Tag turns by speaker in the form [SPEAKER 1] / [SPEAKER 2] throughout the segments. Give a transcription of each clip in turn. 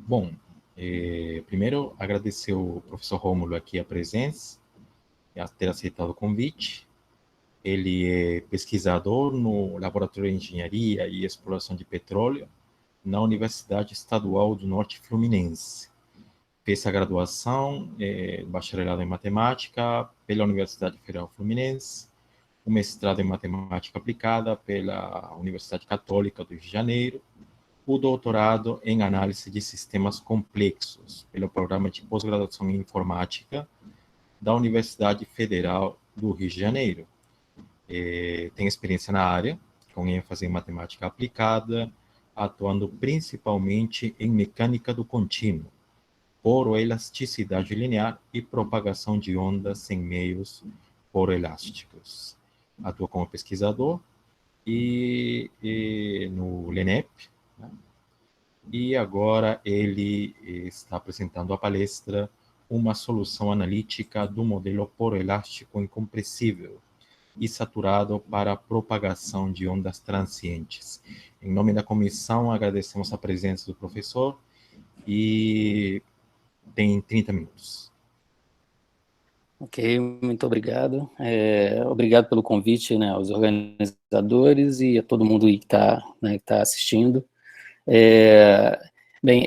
[SPEAKER 1] Bom, primeiro agradecer ao professor Rômulo aqui a presença e a ter aceitado o convite. Ele é pesquisador no Laboratório de Engenharia e Exploração de Petróleo na Universidade Estadual do Norte Fluminense. Fez a graduação, bacharelado em Matemática pela Universidade Federal Fluminense, o mestrado em Matemática Aplicada pela Universidade Católica do Rio de Janeiro, o doutorado em Análise de Sistemas Complexos pelo Programa de Pós-Graduação em Informática da Universidade Federal do Rio de Janeiro. Tem experiência na área, com ênfase em matemática aplicada, atuando principalmente em mecânica do contínuo, poroelasticidade linear e propagação de ondas em meios poroelásticos. Atua como pesquisador e no LENEP, né? E agora ele está apresentando a palestra Uma solução analítica do modelo poroelástico incompressível e saturado para a propagação de ondas transientes. Em nome da comissão, agradecemos a presença do professor e tem 30 minutos.
[SPEAKER 2] Ok, muito obrigado. Obrigado pelo convite, né, aos organizadores e a todo mundo que está assistindo. Bem,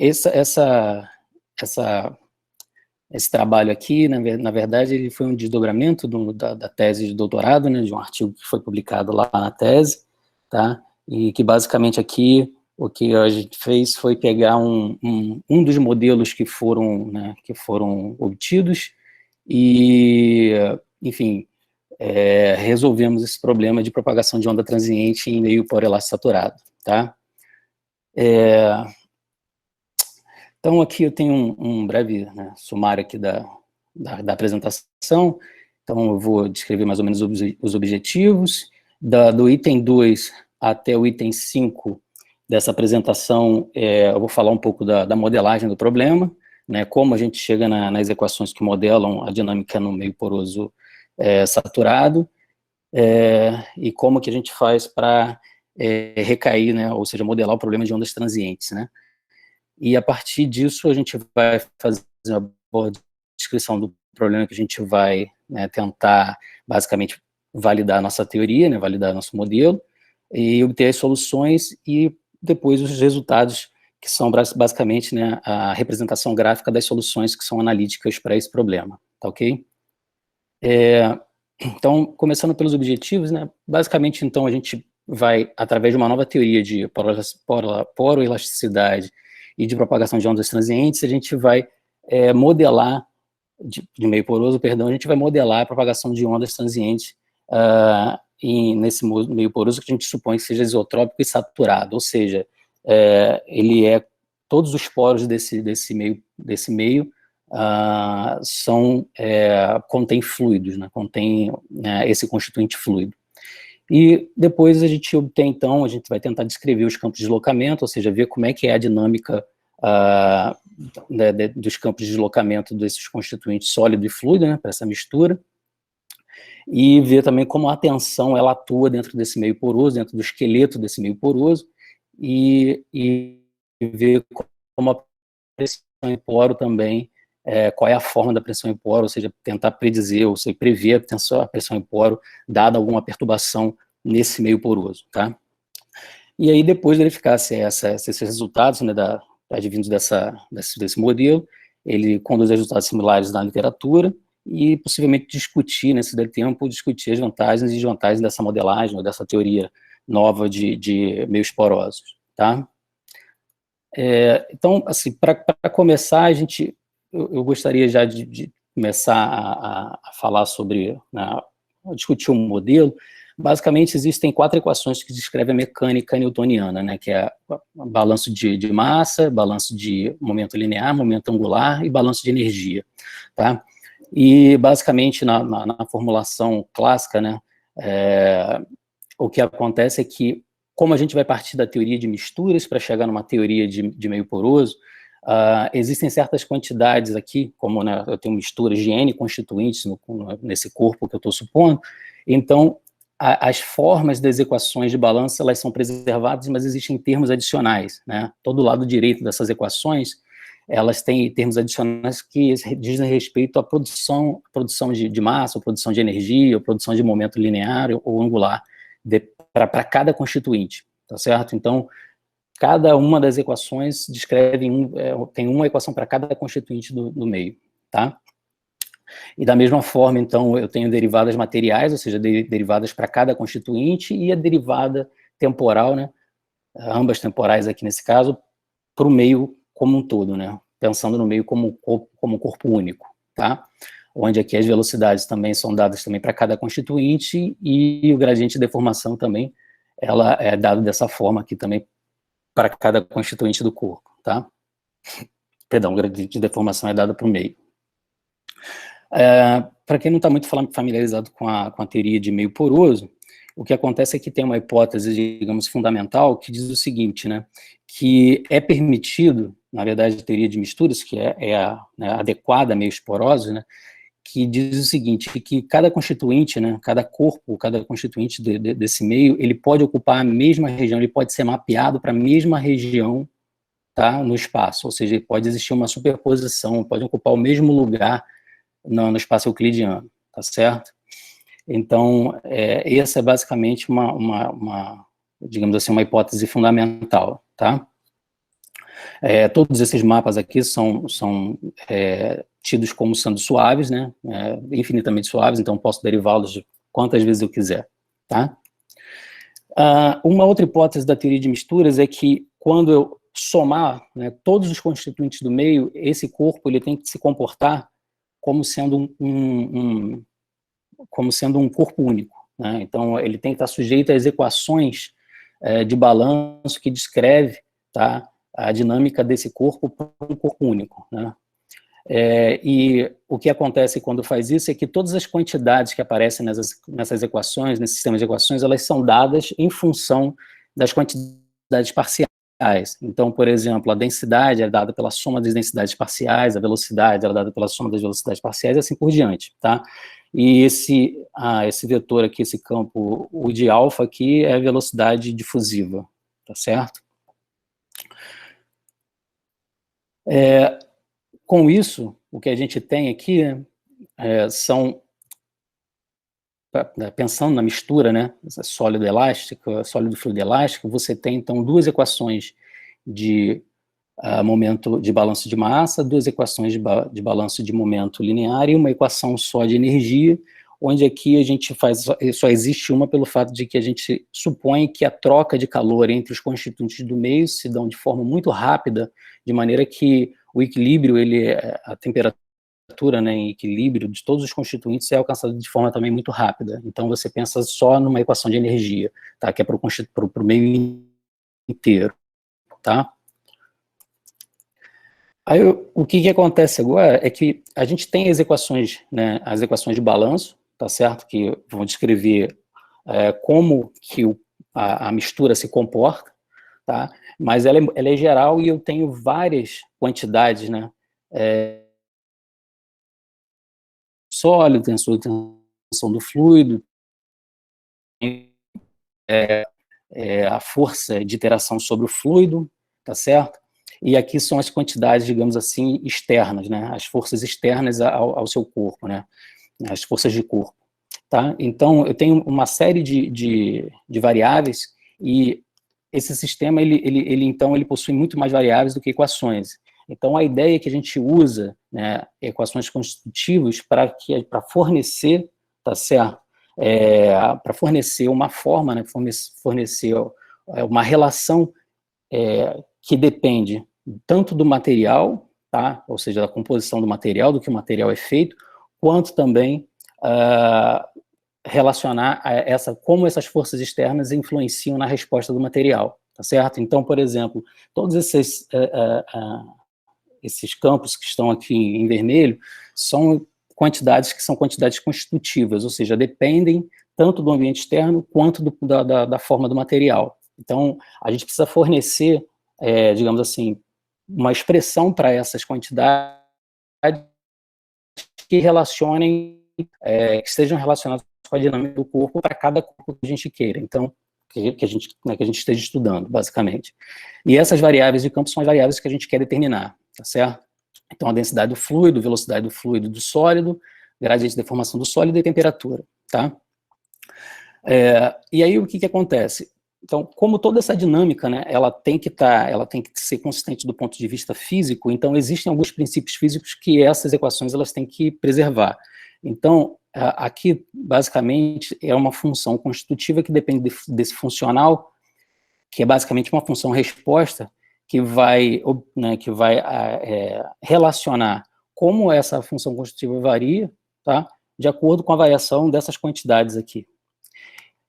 [SPEAKER 2] esse trabalho aqui, na verdade, ele foi um desdobramento da tese de doutorado, né, de um artigo que foi publicado lá na tese, tá? E que basicamente aqui o que a gente fez foi pegar um dos modelos que foram obtidos e, enfim, resolvemos esse problema de propagação de onda transiente em meio poroelástico saturado, tá? Então, aqui eu tenho um breve, né, sumário aqui da apresentação. Então, eu vou descrever mais ou menos os objetivos. Do item 2 até o item 5 dessa apresentação, eu vou falar um pouco da modelagem do problema, né, como a gente chega nas equações que modelam a dinâmica no meio poroso saturado, e como que a gente faz para recair, né, ou seja, modelar o problema de ondas transientes, né. E a partir disso a gente vai fazer uma boa descrição do problema que a gente vai, né, tentar basicamente validar a nossa teoria, né, validar nosso modelo, e obter as soluções e depois os resultados que são basicamente, né, a representação gráfica das soluções que são analíticas para esse problema, tá ok? Então, começando pelos objetivos, né, basicamente, então, a gente vai, através de uma nova teoria de poroelasticidade e de propagação de ondas transientes, a gente vai modelar, de meio poroso, perdão, a gente vai modelar a propagação de ondas transientes nesse meio poroso que a gente supõe que seja isotrópico e saturado, ou seja, todos os poros desse meio contém fluidos, né, contém esse constituinte fluido. E depois a gente obtém, então, a gente vai tentar descrever os campos de deslocamento, ou seja, ver como é que é a dinâmica dos campos de deslocamento desses constituintes sólido e fluido, né, para essa mistura, e ver também como a tensão ela atua dentro desse meio poroso, dentro do esqueleto desse meio poroso, e ver como a pressão em poro também, qual é a forma da pressão em poro, ou seja, tentar predizer, ou seja, prever a pressão em poro, dada alguma perturbação nesse meio poroso, tá? E aí, depois de verificar se esses resultados, né, advindos desse modelo, ele conduz a resultados similares na literatura e possivelmente discutir, nesse tempo, discutir as vantagens e desvantagens dessa modelagem, ou dessa teoria nova de meios porosos, tá? Então, assim, para começar, eu gostaria já de começar a falar sobre, a discutir um modelo. Basicamente, existem 4 equações que descrevem a mecânica newtoniana, né, que é balanço de massa, balanço de momento linear, momento angular e balanço de energia, tá? E, basicamente, na formulação clássica, né, o que acontece é que, como a gente vai partir da teoria de misturas para chegar numa teoria de meio poroso, existem certas quantidades aqui, como, né, eu tenho misturas de N constituintes nesse corpo que eu estou supondo, então as formas das equações de balanço elas são preservadas, mas existem termos adicionais, né? Todo lado direito dessas equações elas têm termos adicionais que dizem respeito à produção de massa, ou produção de energia, ou produção de momento linear ou angular, para cada constituinte, tá certo? Então, cada uma das equações descreve, tem uma equação para cada constituinte do meio, tá? E da mesma forma, então, eu tenho derivadas materiais, ou seja, derivadas para cada constituinte, e a derivada temporal, né, ambas temporais aqui nesse caso, para o meio como um todo, né, pensando no meio como corpo único, tá? Onde aqui as velocidades também são dadas também para cada constituinte, e o gradiente de deformação também, ela é dado dessa forma aqui também para cada constituinte do corpo, tá? Perdão, o gradiente de deformação é dado para o meio. Para quem não está muito familiarizado com a teoria de meio poroso, o que acontece é que tem uma hipótese, digamos, fundamental, que diz o seguinte, né, que é permitido, na verdade, a teoria de misturas, que né, adequada a meios porosos, né, que diz o seguinte, que cada constituinte, né, cada corpo, cada constituinte desse meio, ele pode ocupar a mesma região, ele pode ser mapeado para a mesma região, tá, no espaço, ou seja, pode existir uma superposição, pode ocupar o mesmo lugar no espaço euclidiano, tá certo? Então, essa é basicamente digamos assim, uma hipótese fundamental, tá? Todos esses mapas aqui são tidos como sendo suaves, né? Infinitamente suaves, então posso derivá-los quantas vezes eu quiser, tá? Uma outra hipótese da teoria de misturas é que quando eu somar, né, todos os constituintes do meio, esse corpo ele tem que se comportar como sendo um corpo único, né? Então, ele tem que estar sujeito às equações de balanço que descreve, tá, a dinâmica desse corpo para um corpo único, né? E o que acontece quando faz isso é que todas as quantidades que aparecem nessas equações, nesse sistema de equações, elas são dadas em função das quantidades parciais. Então, por exemplo, a densidade é dada pela soma das densidades parciais, a velocidade é dada pela soma das velocidades parciais, e assim por diante, tá? E esse vetor aqui, esse campo, o de alfa aqui, é a velocidade difusiva, tá certo? Com isso, o que a gente tem aqui são, pensando na mistura, né, sólido elástico, sólido fluido elástico, você tem, então, duas equações de momento de balanço de massa, duas equações de balanço de momento linear e uma equação só de energia, onde aqui a gente só existe uma pelo fato de que a gente supõe que a troca de calor entre os constituintes do meio se dão de forma muito rápida, de maneira que o equilíbrio, a temperatura, né, em equilíbrio de todos os constituintes é alcançada de forma também muito rápida. Então você pensa só numa equação de energia, tá, que é para o meio inteiro, tá? Aí, o que acontece agora é que a gente tem as equações, né, as equações de balanço, tá certo? Que vão descrever como que a mistura se comporta, tá? Mas ela é geral e eu tenho várias quantidades, né? Sólido, tem a tensão do fluido, a força de interação sobre o fluido, tá certo? E aqui são as quantidades, digamos assim, externas, né? As forças externas ao seu corpo, né? As forças de corpo, tá? Então, eu tenho uma série de variáveis e esse sistema, então, ele possui muito mais variáveis do que equações. Então, a ideia é que a gente usa, né, equações constitutivas para fornecer, tá certo? Para fornecer uma forma, né, fornecer uma relação que depende tanto do material, tá? Ou seja, da composição do material, do que o material é feito, quanto também relacionar como essas forças externas influenciam na resposta do material, tá certo? Então, por exemplo, todos esses campos que estão aqui em vermelho são quantidades que são quantidades constitutivas, ou seja, dependem tanto do ambiente externo quanto da forma do material. Então, a gente precisa fornecer, digamos assim, uma expressão para essas quantidades que relacionem, que estejam relacionadas com a dinâmica do corpo para cada corpo que a gente queira. Então, que a gente esteja estudando, basicamente. E essas variáveis de campo são as variáveis que a gente quer determinar, tá certo? Então, a densidade do fluido, velocidade do fluido do sólido, gradiente de deformação do sólido e temperatura, tá? E aí, o que acontece? Então, como toda essa dinâmica, né, ela tem que ser consistente do ponto de vista físico, então existem alguns princípios físicos que essas equações elas têm que preservar. Então, aqui, basicamente, é uma função constitutiva que depende desse funcional, que é basicamente uma função resposta, que vai relacionar como essa função constitutiva varia, tá, de acordo com a variação dessas quantidades aqui.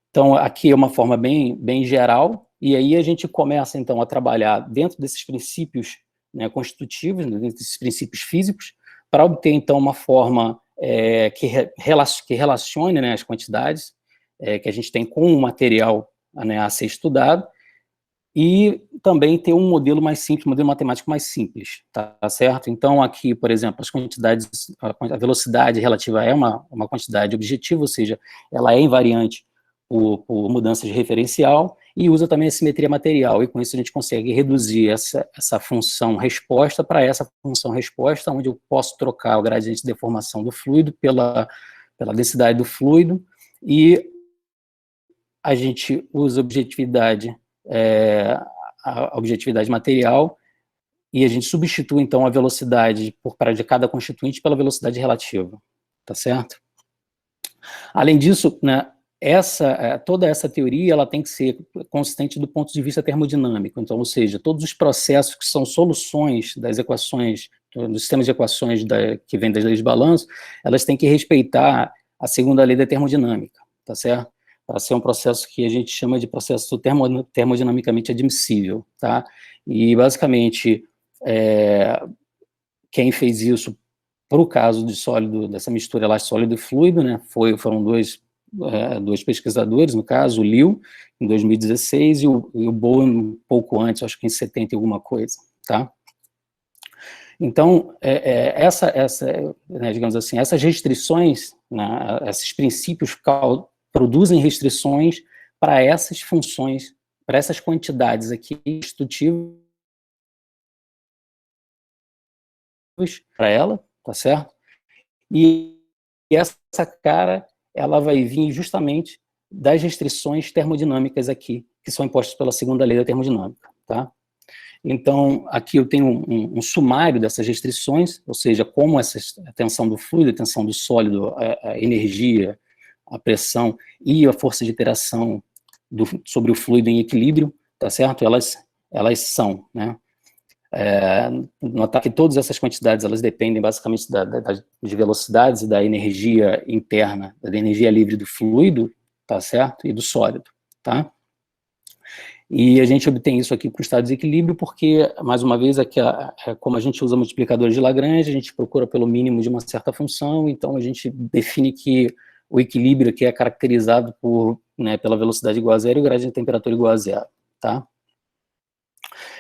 [SPEAKER 2] Então, aqui é uma forma bem geral, e aí a gente começa, então, a trabalhar dentro desses princípios, né, constitutivos, dentro desses princípios físicos, para obter, então, uma forma que relacione, né, as quantidades que a gente tem com o material, né, a ser estudado, e também ter um modelo mais simples, um modelo matemático mais simples, tá certo? Então, aqui, por exemplo, as quantidades, a velocidade relativa é uma quantidade objetiva, ou seja, ela é invariante por mudança de referencial, e usa também a simetria material, e com isso a gente consegue reduzir essa função resposta para essa função resposta, onde eu posso trocar o gradiente de deformação do fluido pela densidade do fluido, e a gente usa a objetividade material, e a gente substitui, então, a velocidade de cada constituinte pela velocidade relativa, tá certo? Além disso, né, toda essa teoria ela tem que ser consistente do ponto de vista termodinâmico, então, ou seja, todos os processos que são soluções das equações, dos sistemas de equações que vêm das leis de balanço, elas têm que respeitar a segunda lei da termodinâmica, tá certo? Para ser um processo que a gente chama de processo termodinamicamente admissível, tá? E, basicamente, quem fez isso para o caso de sólido, dessa mistura elástico sólido e fluido, né, foram dois pesquisadores, no caso, o Liu, em 2016, e o Bowen um pouco antes, acho que em 70 e alguma coisa, tá? Então, né, digamos assim, essas restrições, né, esses princípios produzem restrições para essas funções, para essas quantidades aqui constitutivas para ela, tá certo? E essa cara, ela vai vir justamente das restrições termodinâmicas aqui, que são impostas pela segunda lei da termodinâmica, tá? Então, aqui eu tenho um sumário dessas restrições, ou seja, como a tensão do fluido, a tensão do sólido, a energia, a pressão e a força de interação sobre o fluido em equilíbrio, tá certo? Elas são, né? Notar que todas essas quantidades, elas dependem basicamente de velocidades e da energia interna, da energia livre do fluido, tá certo? E do sólido, tá? E a gente obtém isso aqui para o estado de desequilíbrio porque, mais uma vez, aqui, como a gente usa multiplicadores de Lagrange, a gente procura pelo mínimo de uma certa função, então a gente define que o equilíbrio aqui é caracterizado pela velocidade igual a zero e o gradiente de temperatura igual a zero, tá?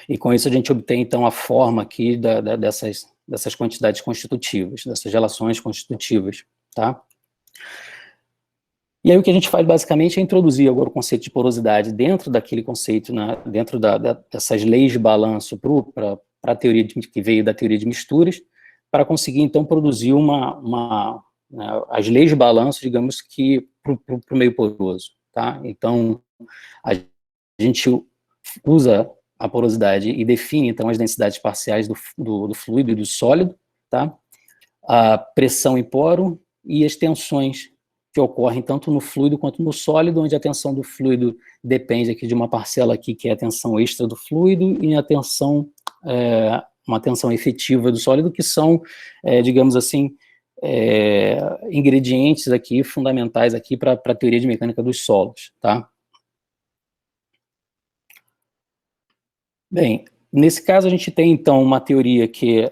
[SPEAKER 2] E com isso a gente obtém, então, a forma aqui dessas quantidades constitutivas, dessas relações constitutivas, tá? E aí o que a gente faz, basicamente, é introduzir agora o conceito de porosidade dentro daquele conceito, né, dentro dessas leis de balanço para a teoria que veio da teoria de misturas, para conseguir, então, produzir né, as leis de balanço, digamos que, para o meio poroso, tá? Então, a gente usa a porosidade e define, então, as densidades parciais do fluido e do sólido, tá? A pressão em poro e as tensões que ocorrem tanto no fluido quanto no sólido, onde a tensão do fluido depende aqui de uma parcela aqui, que é a tensão extra do fluido, e a tensão, uma tensão efetiva do sólido, que são, digamos assim, ingredientes aqui, fundamentais aqui para a teoria de mecânica dos solos, tá? Bem, nesse caso a gente tem, então, uma teoria que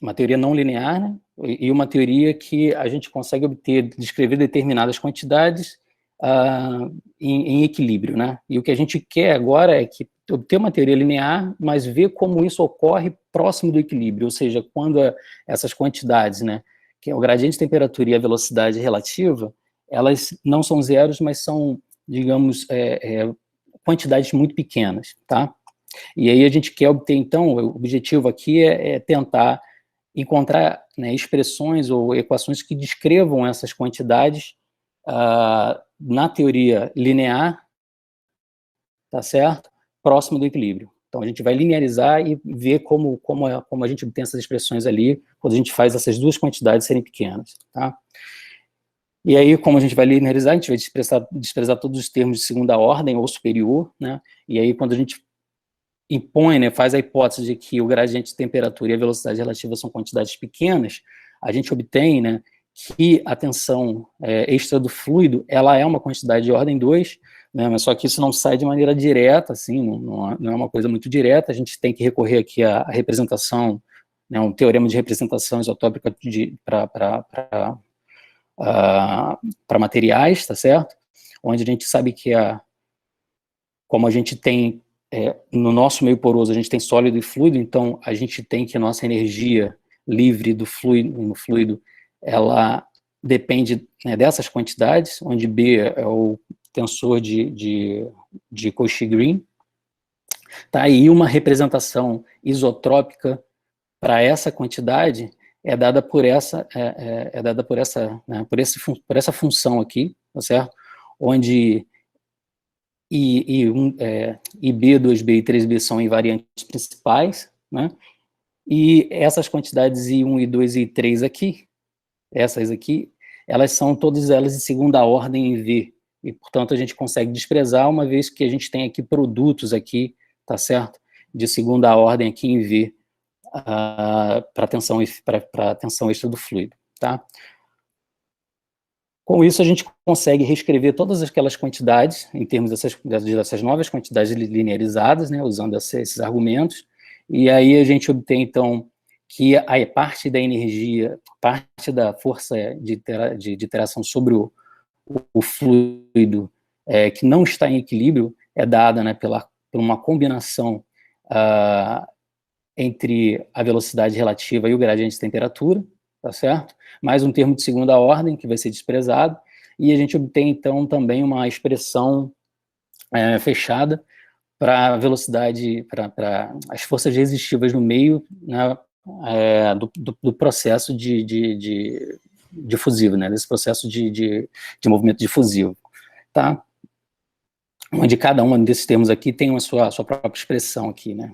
[SPEAKER 2] uma teoria não linear, né? E uma teoria que a gente consegue descrever determinadas quantidades em equilíbrio, né? E o que a gente quer agora é obter uma teoria linear, mas ver como isso ocorre próximo do equilíbrio, ou seja, quando essas quantidades, né, que é o gradiente de temperatura e a velocidade relativa, elas não são zeros, mas são digamos, quantidades muito pequenas, tá? E aí a gente quer obter, então, o objetivo aqui é tentar encontrar, né, expressões ou equações que descrevam essas quantidades na teoria linear, tá certo? Próximo do equilíbrio. Então, a gente vai linearizar e ver como a gente obtém essas expressões ali, quando a gente faz essas duas quantidades serem pequenas, tá? E aí, como a gente vai linearizar, a gente vai desprezar todos os termos de segunda ordem ou superior, né? E aí, quando a gente impõe, né, faz a hipótese de que o gradiente de temperatura e a velocidade relativa são quantidades pequenas, a gente obtém, né, que a tensão extra do fluido, ela é uma quantidade de ordem 2, né, mas só que isso não sai de maneira direta, assim, não é uma coisa muito direta, a gente tem que recorrer aqui à representação, né, um teorema de representação isotópica para materiais, tá certo? Onde a gente sabe que como a gente tem no nosso meio poroso, a gente tem sólido e fluido, então a gente tem que a nossa energia livre do fluido, no fluido, ela depende, né, dessas quantidades, onde B é o tensor de Cauchy-Green, tá? E uma representação isotrópica para essa quantidade é dada por essa, né, por essa função aqui, tá certo? Onde IB, 2B e 3B são invariantes principais, né? E essas quantidades I1, I2 e I3 aqui, essas aqui, elas são todas elas de segunda ordem em V, e portanto a gente consegue desprezar, uma vez que a gente tem aqui produtos aqui, tá certo? De segunda ordem aqui em V, para a tensão extra do fluido, tá? Com isso, a gente consegue reescrever todas aquelas quantidades, em termos dessas novas quantidades linearizadas, né, usando esses argumentos, e aí a gente obtém, então, que a parte da energia, parte da força de interação sobre o fluido que não está em equilíbrio é dada, né, por uma combinação entre a velocidade relativa e o gradiente de temperatura, tá certo? Mais um termo de segunda ordem, que vai ser desprezado, e a gente obtém, então, também uma expressão fechada para a velocidade, para as forças resistivas no meio, né, do processo difusivo, né, desse processo de movimento difusivo, tá? Onde cada um desses termos aqui tem a sua própria expressão aqui, né,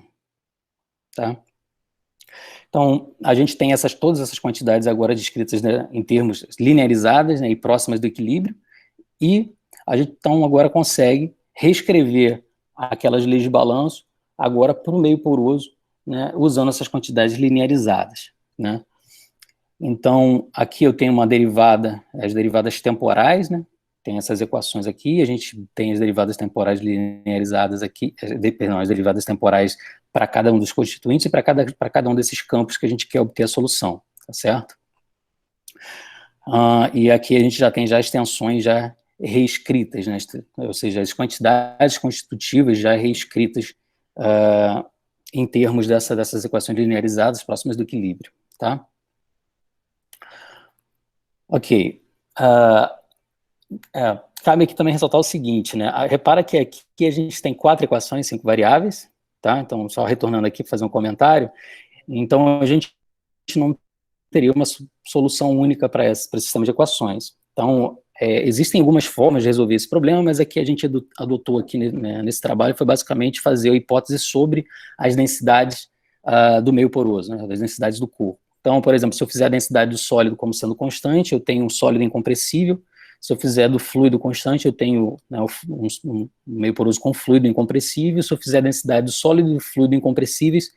[SPEAKER 2] tá? Então, a gente tem todas essas quantidades agora descritas, né, em termos linearizadas, né, e próximas do equilíbrio, e a gente, então, agora consegue reescrever aquelas leis de balanço agora para o meio poroso, né, usando essas quantidades linearizadas, né. Então, aqui eu tenho uma derivada, as derivadas temporais, né, tem essas equações aqui, a gente tem as derivadas temporais linearizadas aqui, perdão, as derivadas temporais para cada um dos constituintes e para cada um desses campos que a gente quer obter a solução, tá certo? E aqui a gente já tem as tensões já reescritas, né, ou seja, as quantidades constitutivas já reescritas em termos dessas equações linearizadas próximas do equilíbrio, tá? Ok. Cabe aqui também ressaltar o seguinte, né? Repara que aqui a gente tem 4 equações, 5 variáveis, tá? Então, só retornando aqui, fazer um comentário. Então, a gente não teria uma solução única para esse sistema de equações. Então, existem algumas formas de resolver esse problema, mas aqui a gente adotou aqui, né, nesse trabalho foi basicamente fazer a hipótese sobre as densidades do meio poroso, né, as densidades do corpo. Então, por exemplo, se eu fizer a densidade do sólido como sendo constante, eu tenho um sólido incompressível. Se eu fizer do fluido constante, eu tenho, né, um meio poroso com fluido incompressível. Se eu fizer a densidade do sólido e do fluido incompressíveis,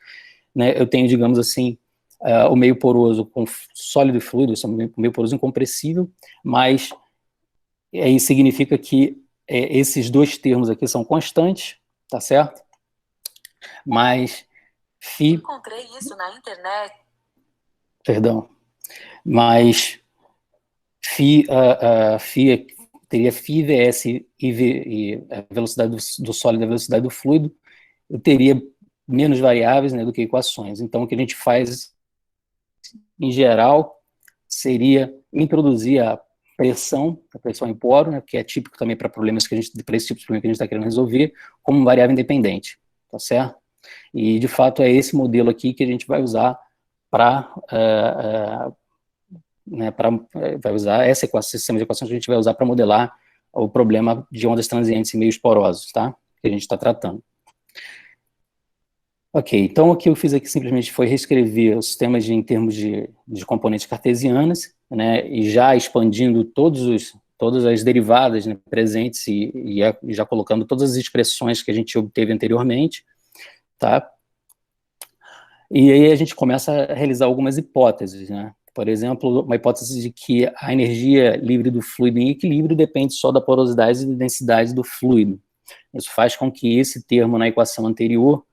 [SPEAKER 2] né, eu tenho, digamos assim, o meio poroso com sólido e fluido, o meio poroso incompressível, mas aí significa que esses dois termos aqui são constantes, tá certo? Mas
[SPEAKER 3] Encontrei isso na internet.
[SPEAKER 2] Perdão. Mas teria φ vs e a velocidade do sólido e a velocidade do fluido, eu teria menos variáveis, né, do que equações. Então, o que a gente faz, em geral, seria introduzir pressão, a pressão em poro, né, que é típico também para problemas para esse tipo de problema que a gente está querendo resolver, como variável independente, tá certo? E, de fato, é esse modelo aqui que a gente vai usar para vai usar esse sistema de equações que a gente vai usar para modelar o problema de ondas transientes em meios porosos, tá? Que a gente está tratando. Ok, então o que eu fiz aqui simplesmente foi reescrever os sistemas em termos de componentes cartesianas, né, e já expandindo todas as derivadas, né, presentes e já colocando todas as expressões que a gente obteve anteriormente, tá? E aí a gente começa a realizar algumas hipóteses, né? Por exemplo, uma hipótese de que a energia livre do fluido em equilíbrio depende só da porosidade e da densidade do fluido. Isso faz com que esse termo na equação anterior,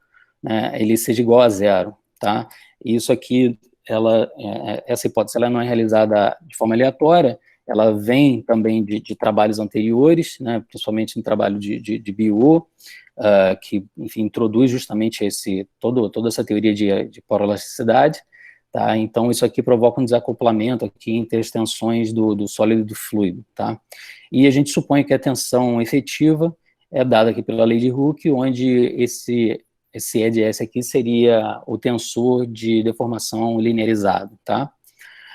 [SPEAKER 2] né, ele seja igual a zero, tá? E isso aqui, essa hipótese ela não é realizada de forma aleatória, ela vem também de trabalhos anteriores, né, principalmente no trabalho de Biot, que, enfim, introduz justamente toda essa teoria de poroelasticidade, tá? Então, isso aqui provoca um desacoplamento aqui entre as tensões do sólido e do fluido, tá? E a gente supõe que a tensão efetiva é dada aqui pela lei de Hooke, onde esse E de S aqui seria o tensor de deformação linearizado, tá?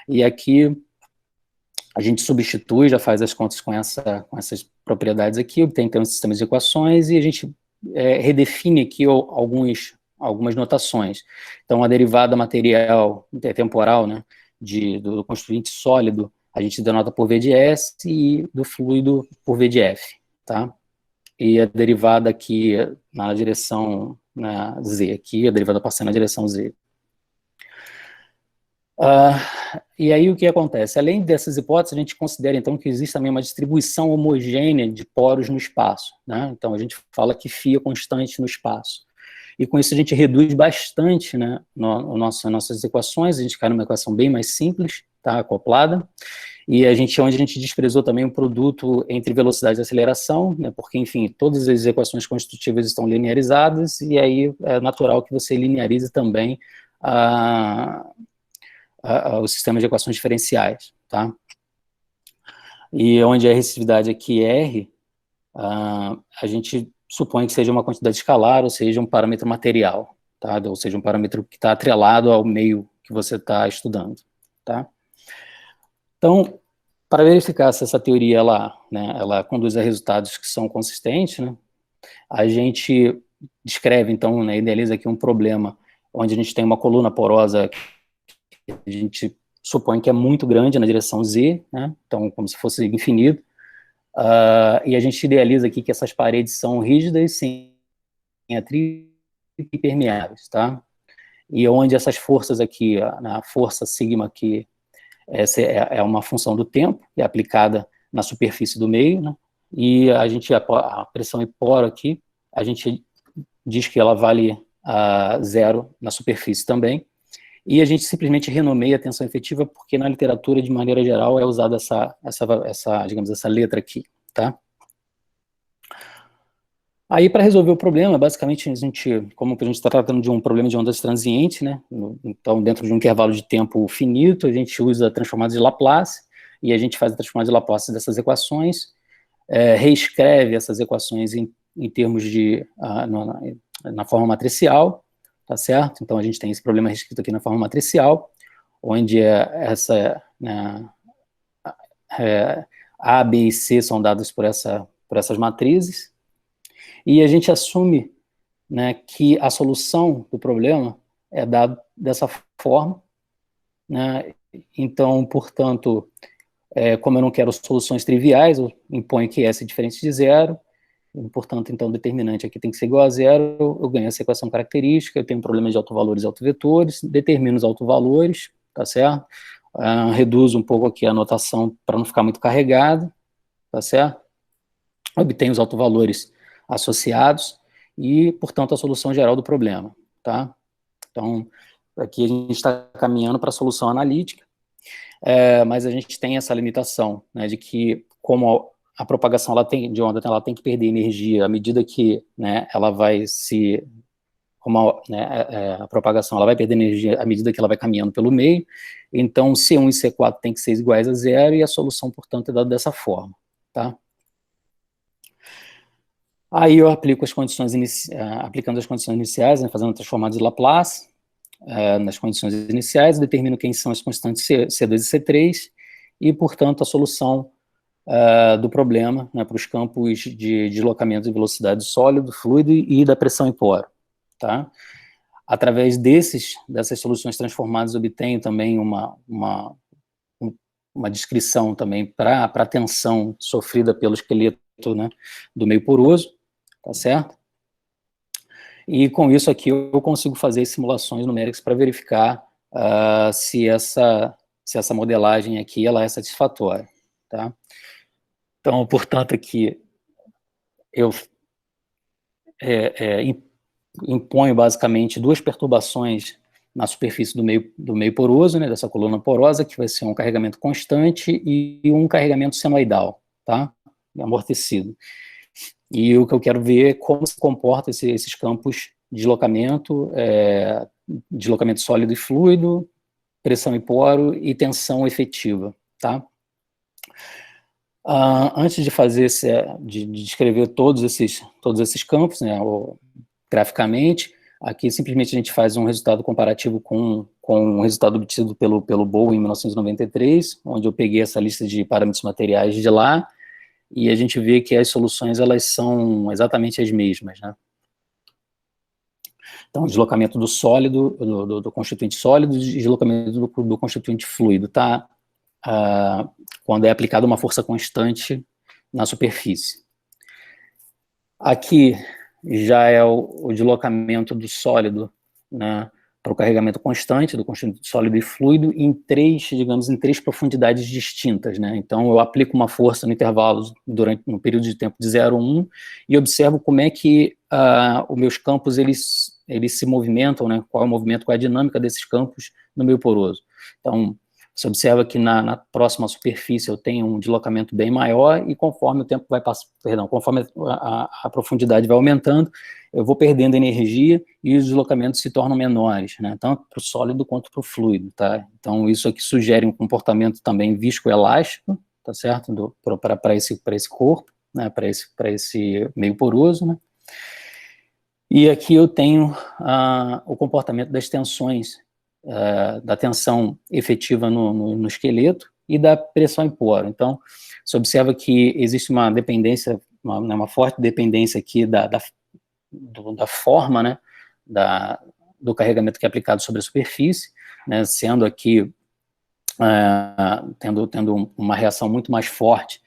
[SPEAKER 2] E aqui a gente substitui, já faz as contas com essas propriedades aqui, obtém então esse sistema de equações e a gente redefine aqui algumas notações. Então, a derivada material temporal, né, do constituinte sólido, a gente denota por V de S e do fluido por V de F, tá? E a derivada aqui na direção Z, aqui, a derivada parcial na direção Z. E aí o que acontece? Além dessas hipóteses, a gente considera então que existe também uma distribuição homogênea de poros no espaço, né? Então a gente fala que φ é constante no espaço. E com isso a gente reduz bastante, né, nossas equações, a gente cai numa equação bem mais simples, tá, acoplada, e onde a gente desprezou também o produto entre velocidade e aceleração, né, porque, enfim, todas as equações constitutivas estão linearizadas, e aí é natural que você linearize também o sistema de equações diferenciais, tá? E onde a recessividade aqui R, a gente supõe que seja uma quantidade escalar, ou seja, um parâmetro material, tá? Ou seja, um parâmetro que está atrelado ao meio que você está estudando, tá? Então, para verificar se essa teoria ela conduz a resultados que são consistentes, né, a gente descreve, então, né, idealiza aqui um problema onde a gente tem uma coluna porosa que a gente supõe que é muito grande na direção Z, né, então como se fosse infinito, e a gente idealiza aqui que essas paredes são rígidas, sem atrito e permeáveis, tá? E onde essas forças aqui, a força sigma aqui, essa é uma função do tempo, é aplicada na superfície do meio, né? E a pressão em poro aqui, a gente diz que ela vale zero na superfície também, e a gente simplesmente renomeia a tensão efetiva porque na literatura, de maneira geral, é usada digamos, essa letra aqui, tá? Aí, para resolver o problema, basicamente, como a gente está tratando de um problema de ondas transientes, né? Então, dentro de um intervalo de tempo finito, a gente usa transformadas de Laplace, e a gente faz a transformada de Laplace dessas equações, reescreve essas equações em termos na forma matricial, tá certo? Então, a gente tem esse problema reescrito aqui na forma matricial, onde A, B e C são dados por essas matrizes, e a gente assume, né, que a solução do problema é dada dessa forma, né? Então, portanto, como eu não quero soluções triviais, eu imponho que S é diferente de zero, e, portanto, então, o determinante aqui tem que ser igual a zero, eu ganho essa equação característica, eu tenho um problema de autovalores e autovetores, determino os autovalores, tá certo? Reduzo um pouco aqui a notação para não ficar muito carregado, tá certo? Obtenho os autovalores associados e, portanto, a solução geral do problema, tá? Então, aqui a gente está caminhando para a solução analítica, mas a gente tem essa limitação, né, de que, como a propagação de onda ela tem que perder energia à medida que, né, ela vai a propagação ela vai perder energia à medida que ela vai caminhando pelo meio, então C1 e C4 tem que ser iguais a zero, e a solução, portanto, é dada dessa forma, tá? Aí eu aplico as condições aplicando as condições iniciais, né, fazendo transformadas de Laplace, nas condições iniciais, determino quem são as constantes C2 e C3, e, portanto, a solução do problema, né, para os campos de deslocamento de velocidade do sólido, fluido e da pressão em poro, tá? Através dessas soluções transformadas, obtenho também uma descrição também para a tensão sofrida pelo esqueleto, né, do meio poroso, tá certo? E com isso aqui eu consigo fazer simulações numéricas para verificar se essa modelagem aqui ela é satisfatória, tá? Então, portanto, aqui eu imponho basicamente duas perturbações na superfície do meio poroso, né, dessa coluna porosa, que vai ser um carregamento constante e um carregamento senoidal, tá? Amortecido. E o que eu quero ver é como se comportam esses campos de deslocamento sólido e fluido, pressão em poro e tensão efetiva, tá? Antes de fazer de descrever todos esses campos, né, graficamente, aqui simplesmente a gente faz um resultado comparativo com o resultado obtido pelo Boole em 1993, onde eu peguei essa lista de parâmetros materiais de lá, e a gente vê que as soluções elas são exatamente as mesmas, né? Então, deslocamento do sólido, do constituinte sólido, e deslocamento do constituinte fluido, tá? Quando é aplicada uma força constante na superfície. Aqui já é o deslocamento do sólido, né, para o carregamento constante do constituinte sólido e fluido em três profundidades distintas, né? Então eu aplico uma força no intervalo no período de tempo de 0 a 1 e observo como é que os meus campos eles se movimentam, né? Qual é o movimento, qual é a dinâmica desses campos no meio poroso. Então você observa que na próxima superfície eu tenho um deslocamento bem maior e conforme o tempo vai passando, conforme a profundidade vai aumentando, eu vou perdendo energia e os deslocamentos se tornam menores, né, tanto para o sólido quanto para o fluido, tá? Então isso aqui sugere um comportamento também viscoelástico, tá certo, para esse corpo, né, para esse meio poroso, né? E aqui eu tenho o comportamento das tensões, da tensão efetiva no esqueleto e da pressão em poro. Então, você observa que existe uma dependência, uma forte dependência aqui da forma, né, do carregamento que é aplicado sobre a superfície, né, sendo aqui, tendo uma reação muito mais forte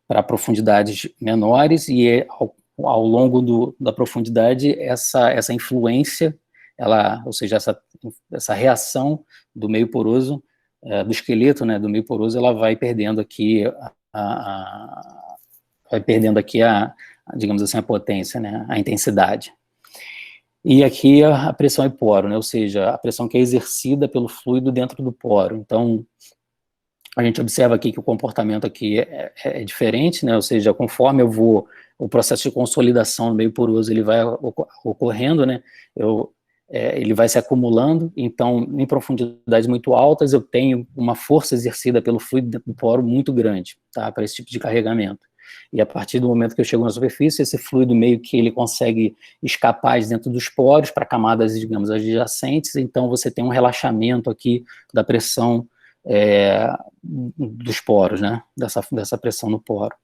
[SPEAKER 2] para profundidades menores e ao longo da profundidade essa influência, ou seja, essa reação do meio poroso, do esqueleto, né, do meio poroso, ela vai perdendo aqui digamos assim, a potência, né, a intensidade. E aqui a pressão em poro, né, ou seja, a pressão que é exercida pelo fluido dentro do poro. Então, a gente observa aqui que o comportamento aqui é diferente, né, ou seja, conforme o processo de consolidação no meio poroso ele vai ocorrendo, né, ele vai se acumulando, então, em profundidades muito altas, eu tenho uma força exercida pelo fluido dentro do poro muito grande, tá, para esse tipo de carregamento. E a partir do momento que eu chego na superfície, esse fluido meio que ele consegue escapar de dentro dos poros para camadas, digamos, adjacentes, então você tem um relaxamento aqui da pressão dos poros, né, dessa pressão no poro.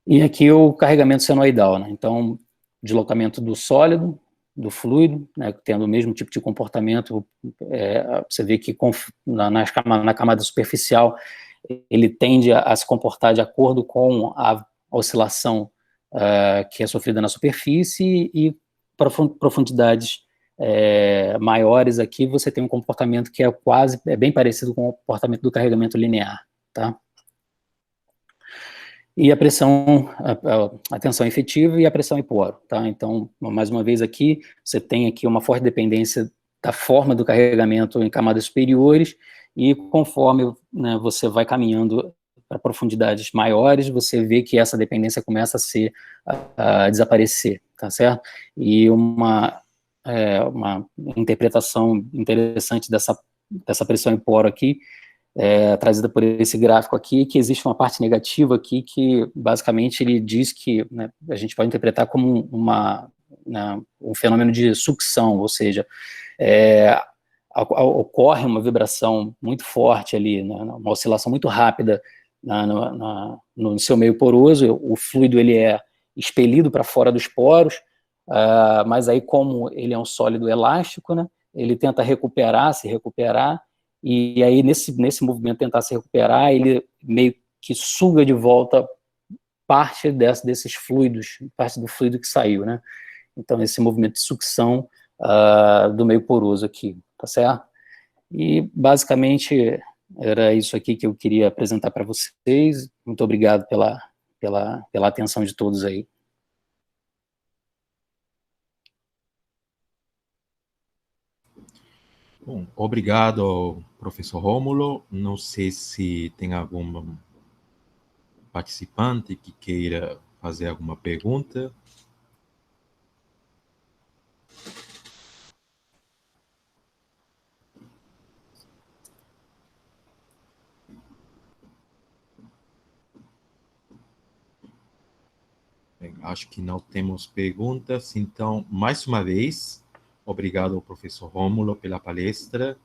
[SPEAKER 2] E aqui o carregamento senoidal, né, então, deslocamento do sólido, do fluido, né, tendo o mesmo tipo de comportamento, você vê que na camada superficial ele tende a se comportar de acordo com a oscilação que é sofrida na superfície, e profundidades maiores aqui você tem um comportamento que é bem parecido com o comportamento do carregamento linear, tá? E a pressão, a tensão efetiva e a pressão em poro, tá? Então, mais uma vez aqui, você tem aqui uma forte dependência da forma do carregamento em camadas superiores, e conforme, né, você vai caminhando para profundidades maiores, você vê que essa dependência começa a desaparecer, tá certo? E uma interpretação interessante dessa pressão em poro aqui, trazida por esse gráfico aqui, que existe uma parte negativa aqui, que basicamente ele diz que, né, a gente pode interpretar como um fenômeno de sucção, ou seja, ocorre uma vibração muito forte ali, né, uma oscilação muito rápida no seu meio poroso, o fluido ele é expelido para fora dos poros, mas aí como ele é um sólido elástico, né, ele tenta se recuperar, e aí nesse movimento tentar se recuperar, ele meio que suga de volta parte desses fluidos, parte do fluido que saiu, né? Então esse movimento de sucção do meio poroso aqui, tá certo? E basicamente era isso aqui que eu queria apresentar para vocês. Muito obrigado pela atenção de todos aí.
[SPEAKER 1] Bom, obrigado, professor Rômulo. Não sei se tem algum participante que queira fazer alguma pergunta. Bem, acho que não temos perguntas, então, mais uma vez, obrigado ao professor Rômulo pela palestra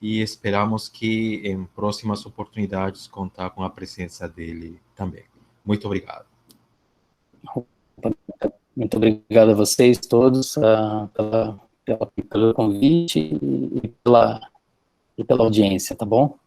[SPEAKER 1] e esperamos que em próximas oportunidades contar com a presença dele também. Muito obrigado.
[SPEAKER 2] Muito obrigado a vocês todos pelo convite e pela audiência, tá bom?